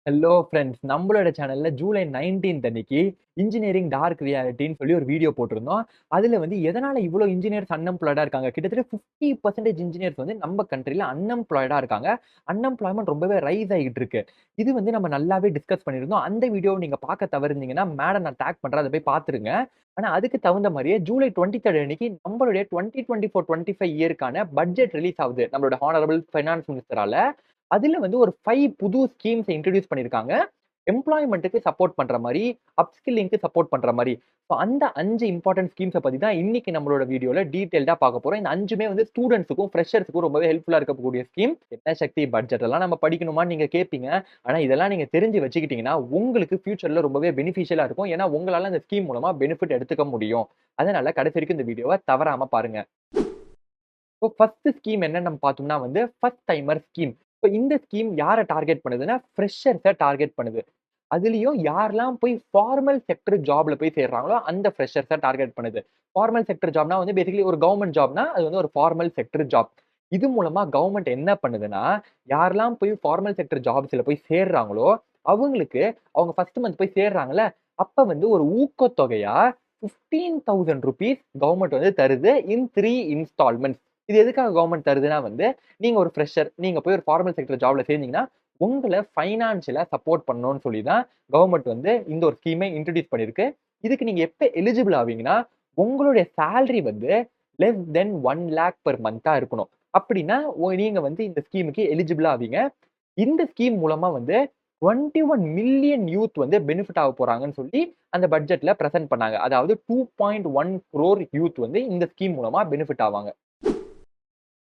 Hello friends, நம்மளோட சேனல்ல July 19th அன்னைக்கு இன்ஜினியரிங் டார்க் ரியாலிட்டின்னு சொல்லி ஒரு வீடியோ போட்டிருந்தோம். அதுல வந்து எதனால இவ்ளோ இன்ஜினியர்ஸ் அன்எம்ப்ளாய்டா இருக்காங்க? கிட்டத்தட்ட 50% இன்ஜினியர்ஸ் வந்து நம்ம கண்ட்ரில அன்எம்ப்ளாய்டா இருக்காங்க. அன்எம்ப்ளாய்மென்ட் ரொம்பவே ரைஸ் ஆகிட்டு இருக்கு. இது வந்து நம்ம நல்லாவே டிஸ்கஸ் பண்ணியிருந்தோம். அந்த வீடியோவ நீங்க பார்க்க தவறுனீங்கன்னா, மேல நான் டேக் பண்றேன். அத போய் பார்த்துருங்க. ஆனா அதுக்கு தகுந்த மாரியே ஜூலை 23 அன்னைக்கு நம்மளுடைய 2024-25 இயர்க்கான பட்ஜெட் ரிலீஸ் ஆகுது. நம்மளோட ஹானரபிள் ஃபைனான்ஸ் மினிஸ்டரால. அதுல வந்து ஒரு 5 புது ஸ்கீம்ஸ இன்ட்ரோடியூஸ் பண்ணியிருக்காங்க. எம்ப்ளாய்மென்ட்க்கு சப்போர்ட் பண்ற மாரி, அப்ஸ்கில்லிங்க்கு சப்போர்ட் பண்ற மாரி. ஸோ அந்த 5 இம்பார்ட்டன்ட் ஸ்கீம்ஸ பத்தி தான் இன்னைக்கு நம்மளோட வீடியோல டீடைல்டா பார்க்க போறோம். இந்த 5மே வந்து ஸ்டூடண்ட்ஸ்க்கும், ஃப்ரெஷர்ஸ்க்கும் ரொம்பவே ஹெல்ப்ஃபுல்லா இருக்கக்கூடிய ஸ்கீம். என்ன சக்தி பட்ஜெட் எல்லாம் நம்ம படிக்கணுமான்னு நீங்க கேட்பீங்க. ஆனா இதெல்லாம் நீங்க தெரிஞ்சு வச்சுக்கிட்டீங்கன்னா, உங்களுக்கு ஃபியூச்சர்ல ரொம்பவே பெனிஃபிஷியலா இருக்கும். ஏன்னா உங்களால அந்த ஸ்கீம் மூலமா பெனிஃபிட் எடுத்துக்க முடியும். அதனால கடைசி வரைக்கும் இந்த வீடியோவ தவறாம பாருங்க. இப்போ ஃபர்ஸ்ட் ஸ்கீம் என்னன்னு நம்ம பார்த்தோம்னா வந்து ஃபர்ஸ்ட் டைமர் ஸ்கீம். இப்போ இந்த ஸ்கீம் யார டார்கெட் பண்ணுதுன்னா, ஃப்ரெஷர்ஸ டார்கெட் பண்ணுது. அதுலயும் யாரெல்லாம் போய் ஃபார்மல் செக்டர் ஜாப்ல போய் சேர்றாங்களோ, அந்த ஃப்ரெஷர்ஸ டார்கெட் பண்ணுது. ஃபார்மல் செக்டர் ஜாப்னா வந்து பேசிக்கலி ஒரு கவர்ன்மென்ட் ஜாப்னா, அது வந்து ஒரு ஃபார்மல் செக்டர் ஜாப். இது மூலமா கவர்ன்மென்ட் என்ன பண்ணுதுன்னா, யாரெல்லாம் போய் ஃபார்மல் செக்டர் ஜாப்ஸ்ல போய் சேர்றாங்களோ, அவங்களுக்கு அவங்க ஃபர்ஸ்ட் மந்த் போய் சேர்றாங்கல்ல, அப்ப வந்து ஒரு ஊக்கத்தொகையா ₹15,000 கவர்ன்மென்ட் வந்து தருது இன் 3 இன்ஸ்டால்மென்ட்ஸ். இது எதுக்காக கவர்ன்மென்ட் தருதுன்னா வந்து, நீங்க ஒரு ஃப்ரெஷர், நீங்க போய் ஒரு ஃபார்மல் செக்டர் ஜாப்ல சேர்ந்தீங்கன்னா, உங்கள ஃபைனான்ஷியலா சப்போர்ட் பண்ணணும்னு சொல்லி தான் கவர்ன்மென்ட் வந்து இந்த ஒரு ஸ்கீமை இன்ட்ரோடியூஸ் பண்ணியிருக்கு. இதுக்கு நீங்க எப்ப எலிஜிபிள் ஆவீங்கன்னா, உங்களுடைய சேலரி வந்து லெஸ் தென் 1,00,000 பெர் மந்த்தா இருக்கணும். அப்படின்னா, நீங்க வந்து இந்த ஸ்கீமுக்கு எலிஜிபிள் ஆவீங்க. இந்த ஸ்கீம் மூலமா வந்து 21 மில்லியன் யூத் வந்து பெனிஃபிட் ஆக போறாங்கன்னு சொல்லி அந்த பட்ஜெட்ல பிரசன்ட் பண்ணாங்க. அதாவது 2.1 crore யூத் வந்து இந்த ஸ்கீம் மூலமா பெனிஃபிட் ஆவாங்க.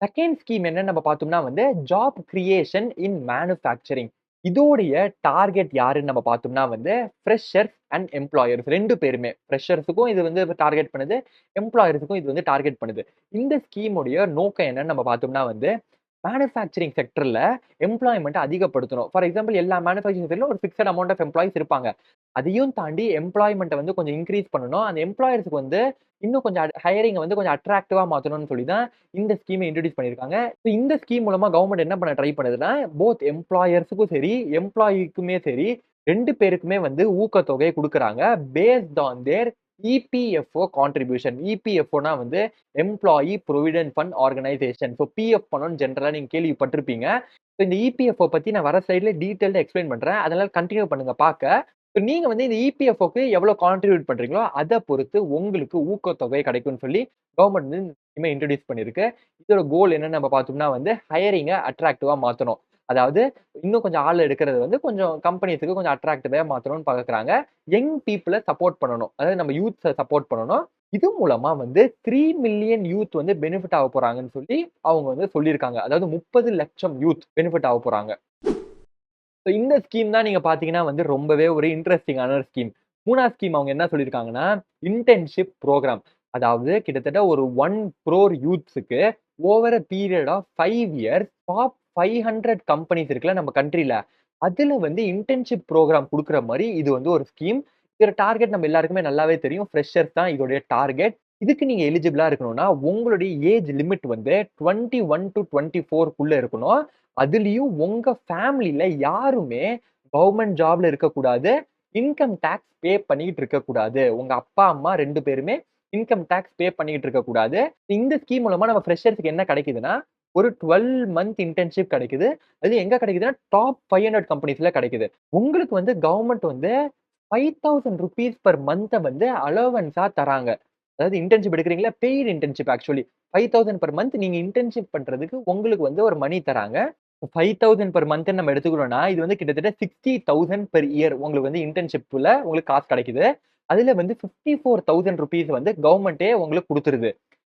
செகண்ட் ஸ்கீம் என்னன்னு நம்ம பார்த்தோம்னா வந்து, ஜாப் கிரியேஷன் இன் மேனுஃபேக்சரிங். இதோடைய டார்கெட் யாருன்னு நம்ம பார்த்தோம்னா வந்து, ஃப்ரெஷர்ஸ் அண்ட் எம்ப்ளாயர்ஸ் 2 பேருமே. ஃப்ரெஷர்ஸுக்கும் இது வந்து டார்கெட் பண்ணுது. எம்ப்ளாயர்ஸுக்கும் இது வந்து டார்கெட் பண்ணுது. இந்த ஸ்கீமுடைய நோக்கம் என்னன்னு நம்ம பார்த்தோம்னா வந்து, மேனுஃபேக்சரிங் செக்டர்ல எம்ப்ளாய்மென்ட்ட அதிகப்படுத்தணும். ஃபார் எக்ஸாம்பிள் எல்லா மேனுஃபேக்சரிங் செக்டர்ல ஒரு பிக்ஸ்ட் அமவுண்ட் ஆஃப் எம்ப்ளாயீஸ் இருப்பாங்க. அதையும் தாண்டி எம்ப்ளாய்மென்ட்ட வந்து கொஞ்சம் இன்கிரீஸ் பண்ணணும். அந்த எம்ப்ளாயர்ஸ்க்கு வந்து இன்னும் கொஞ்சம் ஹையரிங்க வந்து கொஞ்சம் அட்ராக்டிவா மாத்தணும்னு சொல்லி தான் இந்த ஸ்கீம இன்ட்ரோடியூஸ் பண்ணியிருக்காங்க. So இந்த ஸ்கீம் மூலமா கவர்ன்மென்ட் என்ன பண்ண ட்ரை பண்ணுதுன்னா, போத் எம்ப்ளாயர்ஸ்க்கும் சரி, எம்ப்ளாயிக்குமே சரி 2 பேருக்குமே வந்து ஊக்கத்தொகை குடுக்குறாங்க. Based on their EPFO contribution. இபிஎஃப்ஓனா வந்து employee provident fund organisation. So PF பணம்னு ஜெனரலா நீங்க கேள்விப்பட்டிருப்பீங்க. ஸோ இந்த இபிஎஃப்ஓ பத்தி நான் வர ஸ்லைட்ல டீடைல்டா எக்ஸ்பிளைன் பண்றேன். அதனால கன்டின்யூ பண்ணுங்க பார்க்க. இப்ப நீங்க வந்து இந்த இபிஎஃப்ஓக்கு எவ்வளவு கான்ட்ரிபியூட் பண்றீங்களோ, அத பொறுத்து உங்களுக்கு ஊக்கத்தொகை கிடைக்கும்னு சொல்லி கவர்ன்மெண்ட் வந்து இந்த ஸ்கீம இன்ட்ரோடியூஸ் பண்ணியிருக்கு. இதோட கோல் என்னன்னு நம்ம பார்த்தோம்னா வந்து ஹையரிங்க அட்ராக்டிவா மாத்தணும். அதாவது இன்னும் கொஞ்சம் ஆள் எடுக்கிறது வந்து கொஞ்சம் கம்பெனிஸ்க்கு கொஞ்சம் அட்ராக்டிவா மாத்தணும்னு பார்க்குறாங்க. யங் பீப்பிள சப்போர்ட் பண்ணணும். அதாவது நம்ம யூத்ஸ சப்போர்ட் பண்ணணும். இது மூலமா வந்து 3 மில்லியன் யூத் வந்து பெனிஃபிட் ஆக போறாங்கன்னு சொல்லி அவங்க வந்து சொல்லியிருக்காங்க. அதாவது 30 லட்சம் யூத் பெனிஃபிட் ஆக போறாங்க. ஸோ இந்த ஸ்கீம் தான் நீங்க பார்த்தீங்கன்னா வந்து ரொம்பவே ஒரு இன்ட்ரஸ்டிங்கான ஒரு ஸ்கீம். 3வது ஸ்கீம் அவங்க என்ன சொல்லியிருக்காங்கன்னா, இன்டர்ன்ஷிப் புரோகிராம். அதாவது கிட்டத்தட்ட ஒரு 1 crore யூத்ஸ்க்கு over a period of 5 years top 500 companies இருக்குல்ல நம்ம கண்ட்ரில. அதுல வந்து இன்டர்ன்ஷிப் புரோகிராம் குடுக்குற மாரி இது வந்து ஒரு ஸ்கீம். இதோட டார்கெட் நம்ம எல்லாருக்குமே நல்லாவே தெரியும். ஃப்ரெஷர்ஸ் தான் இதோடைய டார்கெட். இதுக்கு நீங்க எலிஜிபிளா இருக்கணும்னா, உங்களுடைய ஏஜ் லிமிட் வந்து 21-24க்குள்ள இருக்கணும். அதுலயும் உங்க ஃபேமிலில யாருமே கவர்ன்மென்ட் ஜாப்ல இருக்கக்கூடாது. இன்கம் டாக்ஸ் பே பண்ணிட்டு இருக்கக்கூடாது. உங்க அப்பா, அம்மா 2 பேருமே இன்கம் டாக்ஸ் பே பண்ணிட்டு இருக்கக்கூடாது. இந்த ஸ்கீம் மூலமா நம்ம ஃப்ரெஷர்ஸ்க்கு என்ன கிடைக்குதுன்னா, ஒரு 12 மந்த் இன்டர்ன்ஷிப் கிடைக்குது. அது எங்க கிடைக்குதுன்னா, டாப் 500 கம்பெனிஸ்ல கிடைக்குது. உங்களுக்கு வந்து கவர்ன்மென்ட் வந்து ₹5,000 பெர் மந்த்த வந்து அலோவன்ஸா தராங்க. அதாவது இன்டர்ன்ஷிப் எடுக்கிறீங்களா, paid internship actually. 5,000 per month நீங்க இன்டர்ன்ஷிப் பண்றதுக்கு உங்களுக்கு வந்து ஒரு மணி தராங்க. 5,000 பெர் மந்த்ன்னு நம்ம எடுத்துக்கிறோம்னா, இது வந்து கிட்டத்தட்ட 60,000 பெர் இயர் உங்களுக்கு வந்து இன்டர்ன்ஷிப்ல உங்களுக்கு காசு கிடைக்குது. அதுல வந்து ₹54,000 வந்து கவர்ன்மென்ட்டே உங்களுக்கு குடுத்துருது.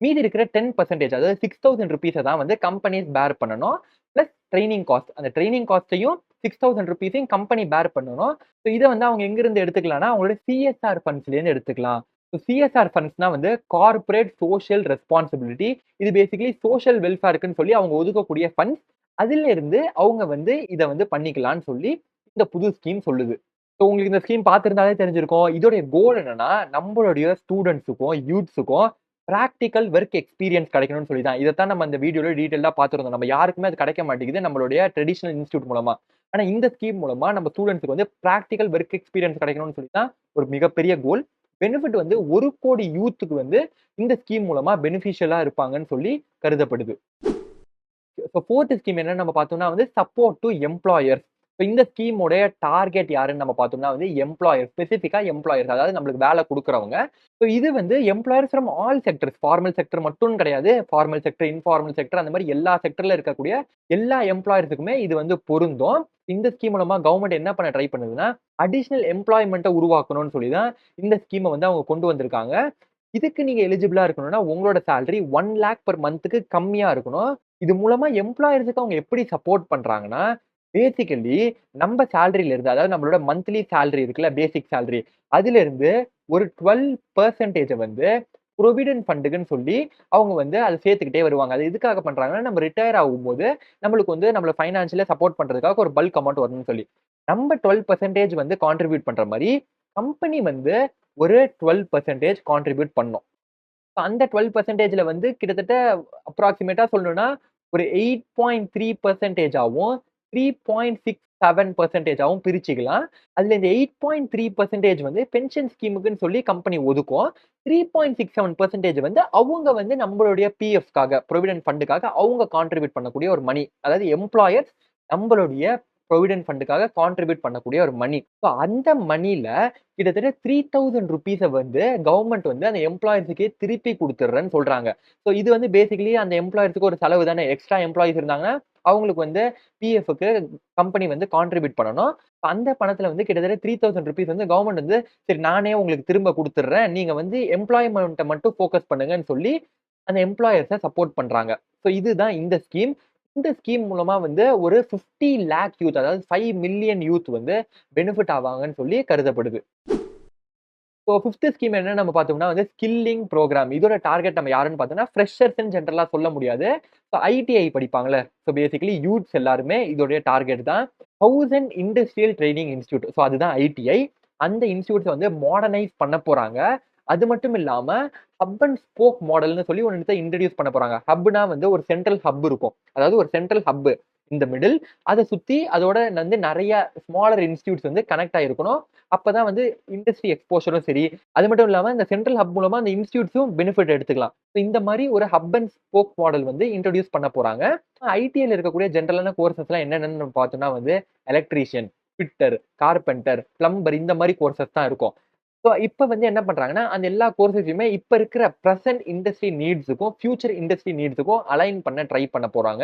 மீதி இருக்கிற 10% அதாவது ₹6,000 தான் வந்து கம்பெனிஸ் பேர் பண்ணணும். Plus training cost. அந்த ட்ரெய்னிங் காஸ்ட்டையும் ₹6,000 கம்பெனி பேர் பண்ணணும். ஸோ இத வந்து அவங்க எங்கிருந்து எடுத்துக்கலாம்னா, அவங்களோட சிஎஸ்ஆர் ஃபண்ட்ஸ்லேருந்து எடுத்துக்கலாம். ஸோ சிஎஸ்ஆர் ஃபண்ட்ஸ்னா வந்து கார்ப்பரேட் சோசியல் ரெஸ்பான்சிபிலிட்டி. இது பேசிக்கலி சோசியல் வெல்ஃபேர்க்குன்னு சொல்லி அவங்க ஒதுக்கக்கூடிய ஃபண்ட்ஸ். அதிலிருந்து அவங்க வந்து இத வந்து பண்ணிக்கலாம்னு சொல்லி இந்த புது ஸ்கீம் சொல்லுது. ஸோ உங்களுக்கு இந்த ஸ்கீம் பார்த்திருந்தாலே தெரிஞ்சிருக்கும். இதோடைய கோல் என்னன்னா, நம்மளுடைய ஸ்டூடண்ட்ஸுக்கும், யூத்ஸுக்கும் பிராக்டிகல் வொர்க் எக்ஸ்பீரியன்ஸ் கிடைக்கணும்னு சொல்லி தான். இதத்தான் நம்ம இந்த வீடியோல டீடைல்டா பார்த்திருந்தோம். நம்ம யாருக்குமே அது கிடைக்க மாட்டேங்குது நம்மளுடைய ட்ரெடிஷனல் இன்ஸ்டிடியூட் மூலமா. ஆனா இந்த ஸ்கீம் மூலமா நம்ம ஸ்டூடண்ட்ஸ்க்கு வந்து பிராக்டிகல் ஒர்க் எக்ஸ்பீரியன்ஸ் கிடைக்கணும்னு சொல்லி தான் ஒரு மிகப்பெரிய கோல். பெனிஃபிட் வந்து 1,00,00,000 யூத்துக்கு வந்து இந்த ஸ்கீம் மூலமா பெனிஃபிஷியலா இருப்பாங்கன்னு சொல்லி கருதப்படுது. இப்போ 4த் ஸ்கீம் என்னன்னு நம்ம பார்த்தோம்னா வந்து சப்போர்ட் டூ எம்ப்ளாயர்ஸ். இப்ப இந்த ஸ்கீம் உடைய டார்கெட் யாருன்னு நம்ம பார்த்தோம்னா வந்து எம்ப்ளாயர்ஸ், ஸ்பெசிஃபிக்கா எம்ப்ளாயர்ஸ். அதாவது நம்மளுக்கு வேலை குடுக்குறவங்க. ஸோ இது வந்து employers from all sectors. Formal sector மட்டும் கிடையாது. ஃபார்மல் செக்டர், இன்ஃபார்மல் செக்டர் அந்த மாரி எல்லா செக்டர்ல இருக்கக்கூடிய எல்லா எம்ப்ளாயர்ஸுக்குமே இது வந்து பொருந்தும். இந்த ஸ்கீம் மூலமா கவர்ன்மெண்ட் என்ன பண்ண ட்ரை பண்ணுதுன்னா, அடிஷனல் எம்ப்ளாய்மென்ட்ட உருவாக்கணும்னு சொல்லி தான் இந்த ஸ்கீம வந்து அவங்க கொண்டு வந்திருக்காங்க. இதுக்கு நீங்க எலிஜிபிளா இருக்கணும்னா, உங்களோட சேலரி 1,00,000 பெர் மந்த்க்கு கம்மியா இருக்கணும். இது மூலமா எம்ப்ளாயர்ஸுக்கு அவங்க எப்படி சப்போர்ட் பண்றாங்கன்னா, பேசிக்கலி நம்ம சேலரில இருந்து, அதாவது நம்மளோட மந்த்லி சேலரி இருக்குல்ல, பேசிக் சேலரி. அதிலிருந்து ஒரு 12% வந்து புரோவிடென்ட் ஃபண்டுக்குன்னு சொல்லி அவங்க வந்து அத சேர்த்துக்கிட்டே வருவாங்க. அது எதுக்காக பண்றாங்கன்னா, நம்ம ரிட்டயர் ஆகும்போது நம்மளுக்கு வந்து நம்மள ஃபைனான்ஷியலா சப்போர்ட் பண்றதுக்காக ஒரு பல்க் அமௌண்ட் வரணும்னு சொல்லி. நம்ம 12% வந்து கான்ட்ரிபியூட் பண்ற மாரி, கம்பெனி வந்து ஒரு 12% கான்ட்ரிபியூட் பண்ணும். அந்த 12%ல வந்து கிட்டத்தட்ட அப்ராக்ஸிமேட்டா சொல்லணும்னா, ஒரு 8.3% ஆவும், 3.67% ஆவும் பிரிச்சுக்கலாம். அதுல இந்த 8.3% வந்து பென்ஷன் ஸ்கீமுக்குன்னு சொல்லி கம்பெனி ஒதுக்கும். 3.67% வந்து அவங்க வந்து நம்மளுடைய பிஎஃப்காக, புரொவிடென்ட் ஃபண்டுக்காக அவங்க கான்ட்ரிபியூட் பண்ணக்கூடிய ஒரு மனி. அதாவது எம்ப்ளாயர்ஸ் நம்மளுடைய புரொவிடென்ட் ஃபண்டுக்காக கான்ட்ரிபியூட் பண்ணக்கூடிய ஒரு மனி. ஸோ அந்த மனில கிட்டத்தட்ட ₹3,000 வந்து கவர்ன்மெண்ட் வந்து அந்த எம்ப்ளாயர்ஸ்க்கே திருப்பி குடுத்துடுறேன்னு சொல்றாங்க. ஸோ இது வந்து பேசிக்கலி அந்த எம்ப்ளாயர்ஸ்க்கு ஒரு செலவு தானே. எக்ஸ்ட்ரா எம்ப்ளாயீஸ் இருந்தாங்கன்னா, அவங்களுக்கு வந்து பிஎஃப்க்கு கம்பெனி வந்து கான்ட்ரிபியூட் பண்ணணும். அந்த பணத்துல வந்து கிட்டத்தட்ட ₹3,000 வந்து கவர்ன்மெண்ட் வந்து, சரி நானே உங்களுக்கு திரும்ப குடுத்துடுறேன். நீங்க வந்து எம்ப்ளாய்மென்ட்ட மட்டும் ஃபோக்கஸ் பண்ணுங்கன்னு சொல்லி, அந்த எம்ப்ளாயர்ஸ சப்போர்ட் பண்றாங்க. ஸோ இதுதான் இந்த ஸ்கீம். இந்த ஸ்கீம் மூலமா வந்து ஒரு 50,00,000 யூத், அதாவது 5 மில்லியன் யூத் வந்து பெனிஃபிட் ஆவாங்கன்னு சொல்லி கருதப்படுது. ஸோ 5த் ஸ்கீம் என்னன்னு நம்ம பார்த்தோம்னா வந்து ஸ்கில்லிங் புரோகிராம். இதோட டார்கெட் நம்ம யாருன்னு பார்த்தோம்னா, ஃப்ரெஷர்ஸ்ன்னு ஜென்ரலா சொல்ல முடியாது. ஸோ ஐடிஐ படிப்பாங்கல்ல. ஸோ பேசிக்கலி யூத்ஸ் எல்லாருமே இதோடைய டார்கெட் தான். 1000 இண்டஸ்ட்ரியல் ட்ரெய்னிங் இன்ஸ்டிடியூட். ஸோ அதுதான் ஐடிஐ. அந்த இன்ஸ்டிடியூட்ஸ வந்து மாடர்னைஸ் பண்ண போறாங்க. அது மட்டும் இல்லாம ஹப் அண்ட் ஸ்போக் மாடல்ன்னு சொல்லி ஒண்ணு இன்ட்ரோடியூஸ் பண்ண போறாங்க. ஹப்னா வந்து ஒரு சென்ட்ரல் ஹப் இருக்கும். அதாவது ஒரு சென்ட்ரல் ஹப் இந்த மிடில். அத சுத்தி அதோட வந்து நெறைய ஸ்மாலர் இன்ஸ்டிடியூட்ஸ் வந்து கனெக்ட் ஆயிருக்கணும். அப்பதான் வந்து இண்டஸ்ட்ரி எக்ஸ்போஷரும் சரி, அது மட்டும் இல்லாம இந்த சென்ட்ரல் ஹப் மூலமா அந்த இன்ஸ்டிடியூட்ஸும் பெனிஃபிட் எடுத்துக்கலாம். ஸோ இந்த மாரி ஒரு ஹப் அண்ட் ஸ்போக் மாடல் வந்து இன்ட்ரோடியூஸ் பண்ண போறாங்க. ஐடிஐல இருக்கக்கூடிய ஜெனரலான கோர்ஸஸ்லாம் என்னென்னன்னு நம்ம பார்த்தோம்னா வந்து எலக்ட்ரீஷியன், ஃபிட்டர், கார்பெண்டர், பிளம்பர் இந்த மாரி கோர்ஸஸ் தான் இருக்கும். ஸோ இப்ப வந்து என்ன பண்றாங்கன்னா, அந்த எல்லா கோர்ஸஸையுமே இப்ப இருக்கிற பிரசன்ட் இண்டஸ்ட்ரி நீட்ஸுக்கும், ஃபியூச்சர் இண்டஸ்ட்ரி நீட்ஸுக்கும் அலைன் பண்ண ட்ரை பண்ண போறாங்க.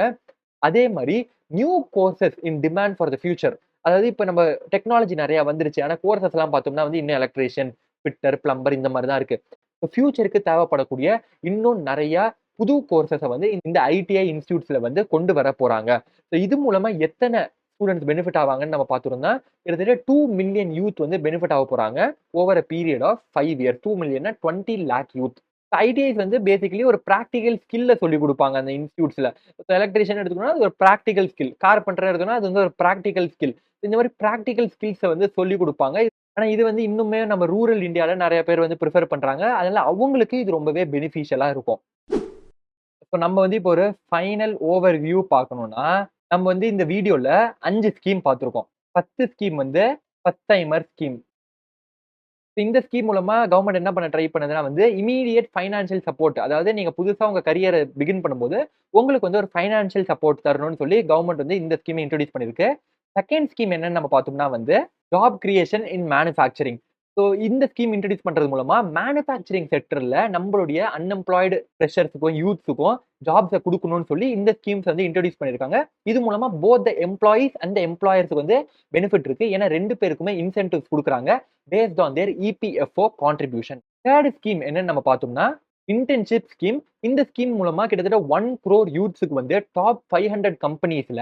அதே மாரி new courses in demand for the future. அதாவது இப்ப நம்ம டெக்னாலஜி நெறைய வந்துருச்சு. ஆனா கோர்ஸஸ்லாம் பார்த்தோம்னா வந்து இன்னும் எலக்ட்ரீஷியன், ஃபிட்டர், பிளம்பர் இந்த மாரி தான் இருக்கு. ஃபியூச்சருக்கு தேவைப்படக்கூடிய இன்னும் நெறைய புது கோர்ஸஸ வந்து இந்த ஐடிஐ இன்ஸ்டிடியூட்ஸ்ல வந்து கொண்டு வர போறாங்க. ஸோ இது மூலமா எத்தன ஸ்டூடண்ட்ஸ் பெனிஃபிட் ஆவாங்கன்னு நம்ம பார்த்துட்டோம்னா, கிட்டத்தட்ட 2 மில்லியன் யூத் வந்து பெனிஃபிட் ஆக போறாங்க. Over a period of 5 years. 2 மில்லியன்னா 20,00,000 யூத். ஐடிஐஸ் வந்து பேசிக்கலி ஒரு பிராக்டிகல் ஸ்கில்ல சொல்லிக் குடுப்பாங்க அந்த இன்ஸ்டிடியூட்ஸ்ல. இப்ப எலக்ட்ரீஷியன் எடுத்துக்கணும்னா, அது ஒரு பிராக்டிகல் ஸ்கில். கார்பெண்டர் எடுத்தோம்னா, அது வந்து ஒரு பிராக்டிகல் ஸ்கில். இந்த மாரி பிராக்டிகல் ஸ்கில்ஸ வந்து சொல்லிக் குடுப்பாங்க. ஆனா இது வந்து இன்னுமே நம்ம ரூரல் இந்தியால நெறைய பேர் வந்து பிரிஃபர் பண்றாங்க. அதனால அவங்களுக்கு இது ரொம்பவே பெனிஃபிஷியலா இருக்கும். இப்ப நம்ம வந்து இப்போ ஒரு ஃபைனல் ஓவர் வியூ பார்க்கணும்னா, நம்ம வந்து இந்த வீடியோல 5 ஸ்கீம் பார்த்திருக்கோம். 10 ஸ்கீம் வந்து ஃபர்ஸ்ட் டைமர் ஸ்கீம். இந்த ஸ்கீம் மூலமா கவர்ன்மெண்ட் என்ன பண்ண ட்ரை பண்ணுதுன்னா வந்து, இம்மீடியேட் ஃபைனான்ஷியல் சப்போர்ட். அதாவது நீங்க புதுசா உங்க கரியர பிகின் பண்ணும்போது, உங்களுக்கு வந்து ஒரு ஃபைனான்ஷியல் சப்போர்ட் தரணும்னு சொல்லி கவர்ன்மெண்ட் வந்து இந்த ஸ்கீம இன்ட்ரோடியூஸ் பண்ணியிருக்கு. செகண்ட் ஸ்கீம் என்னன்னு நம்ம பார்த்தோம்னா வந்து, ஜாப் கிரியேஷன் இன் மேனுஃபேக்சரிங். ஸோ இந்த ஸ்கீம் இன்ட்ரோடியூஸ் பண்றது மூலமா மேனுஃபேக்சரிங் செக்டர்ல நம்மளுடைய அன்எம்ப்ளாய்டு ஃப்ரெஷர்ஸுக்கும், யூத்ஸுக்கும் ஜாப்ஸ குடுக்கணும்னு சொல்லி இந்த ஸ்கீம்ஸ் வந்து இன்ட்ரோடியூஸ் பண்ணியிருக்காங்க. இது மூலமா both the employees and the எம்ப்ளாயர்ஸ்க்கு வந்து பெனிஃபிட் இருக்கு. ஏன்னா 2 பேருக்குமே இன்சென்டிவ்ஸ் குடுக்குறாங்க. Based on their EPFO contribution. Third scheme என்னன்னு நம்ம பார்த்தோம்னா, இன்டர்ன்ஷிப் ஸ்கீம். இந்த ஸ்கீம் மூலமா கிட்டத்தட்ட 1 crore யூத்ஸ்க்கு வந்து டாப் 500 கம்பெனிஸ்ல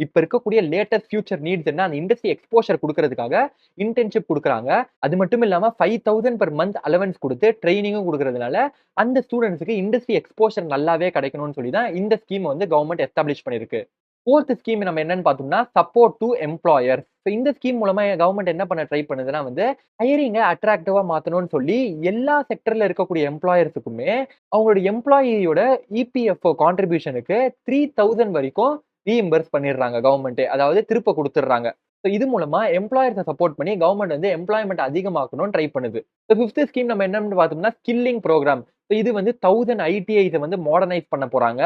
இப்ப இருக்கக்கூடிய லேட்டஸ்ட் ஃபியூச்சர் நீட்ஸ் என்ன அந்த இண்டஸ்ட்ரி எக்ஸ்போஷர் குடுக்கறதுக்காக இன்டர்ன்ஷிப் குடுக்குறாங்க. அது மட்டும் இல்லாம 5,000 பெர் மந்த் அலவன்ஸ் குடுத்து ட்ரெய்னிங்கும் குடுக்கறதுனால, அந்த ஸ்டூடண்ட்ஸ்க்கு இண்டஸ்ட்ரி எக்ஸ்போஷர் நல்லாவே கிடைக்கணும்னு சொல்லி தான் இந்த ஸ்கீம் வந்து கவர்ன்மெண்ட் எஸ்டாப்ளிஷ் பண்ணியிருக்கு. 4த் ஸ்கீம் நம்ம என்னன்னு பார்த்தோம்னா, சப்போர்ட் டூ எம்ப்ளாயர்ஸ். ஸோ இந்த ஸ்கீம் மூலமா கவர்ன்மெண்ட் என்ன பண்ண ட்ரை பண்ணுதுன்னா வந்து, ஹையரிங்க அட்ராக்டிவா மாத்தணும்னு சொல்லி எல்லா செக்டர்ல இருக்கக்கூடிய எம்ப்ளாயர்ஸுக்குமே அவங்களோட எம்ப்ளாயியோட இபிஎஃப்ஓ கான்ட்ரிபியூஷனுக்கு 3,000 வரைக்கும் ரீஇம்பர்ஸ் பண்ணிடுறாங்க கவர்மெண்ட்டே. அதாவது திருப்ப குடுத்துடுறாங்க. ஸோ இது மூலமா எம்ப்ளாயர்ஸ சப்போர்ட் பண்ணி கவர்மெண்ட் வந்து எம்ப்ளாய்மென்ட் அதிகமாக்கணும்னு ட்ரை பண்ணுது. ஸோ 5த் ஸ்கீம் நம்ம என்னன்னு பார்த்தோம்னா, ஸ்கில்லிங் புரோகிராம். ஸோ இது வந்து 1000 ஐடிஐஸ வந்து மாடர்னைஸ் பண்ண போறாங்க.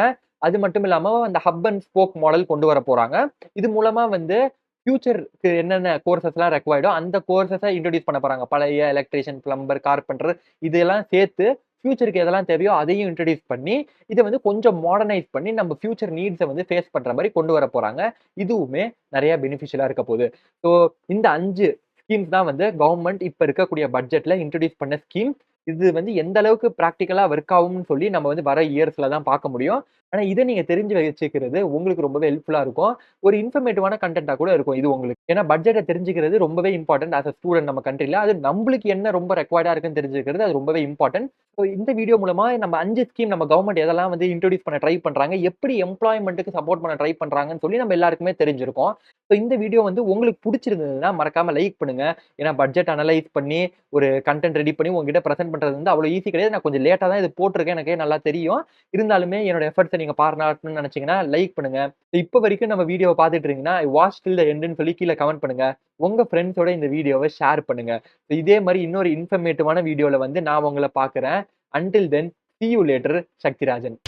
அது மட்டும் இல்லாம அந்த ஹப் அண்ட் ஸ்போக் மாடல் கொண்டு வர போறாங்க. இது மூலமா வந்து ஃபியூச்சருக்கு என்னென்ன கோர்ஸஸ்லாம் ரெக்வயர்டோ அந்த கோர்ஸஸ இன்ட்ரோடியூஸ் பண்ண போறாங்க. பழைய எலக்ட்ரீஷியன், பிளம்பர், கார்பெண்டர் இதெல்லாம் சேர்த்து ஃபியூச்சருக்கு எதெல்லாம் தேவையோ அதையும் இன்ட்ரோடியூஸ் பண்ணி, இத வந்து கொஞ்சம் மாடர்னைஸ் பண்ணி நம்ம ஃபியூச்சர் நீட்ஸ வந்து ஃபேஸ் பண்ற மாரி கொண்டு வர போறாங்க. இதுவுமே நெறைய பெனிஃபிஷியலா இருக்க போது. ஸோ இந்த 5 ஸ்கீம்ஸ் தான் வந்து கவர்ன்மெண்ட் இப்ப இருக்கக்கூடிய பட்ஜெட்ல இன்ட்ரோடியூஸ் பண்ண ஸ்கீம். இது வந்து எந்த அளவுக்கு பிராக்டிகலா ஒர்க் ஆகும்னு சொல்லி நம்ம வந்து வர இயர்ஸ்ல தான் பார்க்க முடியும். ஆனா இத நீங்க தெரிஞ்சு வச்சுக்கிறது உங்களுக்கு ரொம்பவே ஹெல்ப்ஃபுல்லா இருக்கும். ஒரு இன்ஃபர்மேட்டிவான கன்டென்ட்டா கூட இருக்கும் இது உங்களுக்கு. ஏன்னா பட்ஜெட்ட தெரிஞ்சுக்கிறது ரொம்பவே இம்பார்ட்டன்ட் ஆஸ் அ ஸ்டூடண்ட் நம்ம கண்ட்ரில. அது நம்பளுக்கு என்ன ரொம்ப ரெக்வயர்டா இருக்குன்னு தெரிஞ்சுக்கிறது அது ரொம்பவே இம்பார்ட்டன்ட். ஸோ இந்த வீடியோ மூலமா நம்ம 5 ஸ்கீம் நம்ம கவர்ன்மெண்ட் எதெல்லாம் வந்து இன்ட்ரோடியூஸ் பண்ண ட்ரை பண்றாங்க, எப்படி எம்ப்ளாய்மென்ட்க்கு சப்போர்ட் பண்ண ட்ரை பண்றாங்கன்னு சொல்லி நம்ம எல்லாருக்குமே தெரிஞ்சிருக்கும். ஸோ இந்த வீடியோ வந்து உங்களுக்கு புடிச்சிருந்ததுன்னா மறக்காம லைக் பண்ணுங்க. ஏன்னா பட்ஜெட் அனலைஸ் பண்ணி ஒரு கன்டென்ட் ரெடி பண்ணி உங்ககிட்ட பிரசன்ட் பண்றது வந்து அவ்வளோ ஈஸி கிடையாது. நான் கொஞ்சம் லேட்டா தான் இது போட்டுருக்கேன். எனக்கே நல்லா தெரியும். இருந்தாலுமே என்னோட எஃபர்ட்ஸ நீங்க பாராட்டணும்னு நினைச்சீங்கன்னா லைக் பண்ணுங்க. இப்ப வரைக்கும் நம்ம வீடியோவ பார்த்துட்டு இருக்கீங்கன்னா, வாட்ச் டில் த எண்டுன்னு சொல்லி கீழ கமெண்ட் பண்ணுங்க. உங்க ஃப்ரெண்ட்ஸோட இந்த வீடியோவ ஷேர் பண்ணுங்க. இதே மாரி இன்னொரு இன்ஃபர்மேட்டிவான வீடியோல வந்து நான் உங்கள பார்க்குறேன். Until then, see you later. Sakthirajan.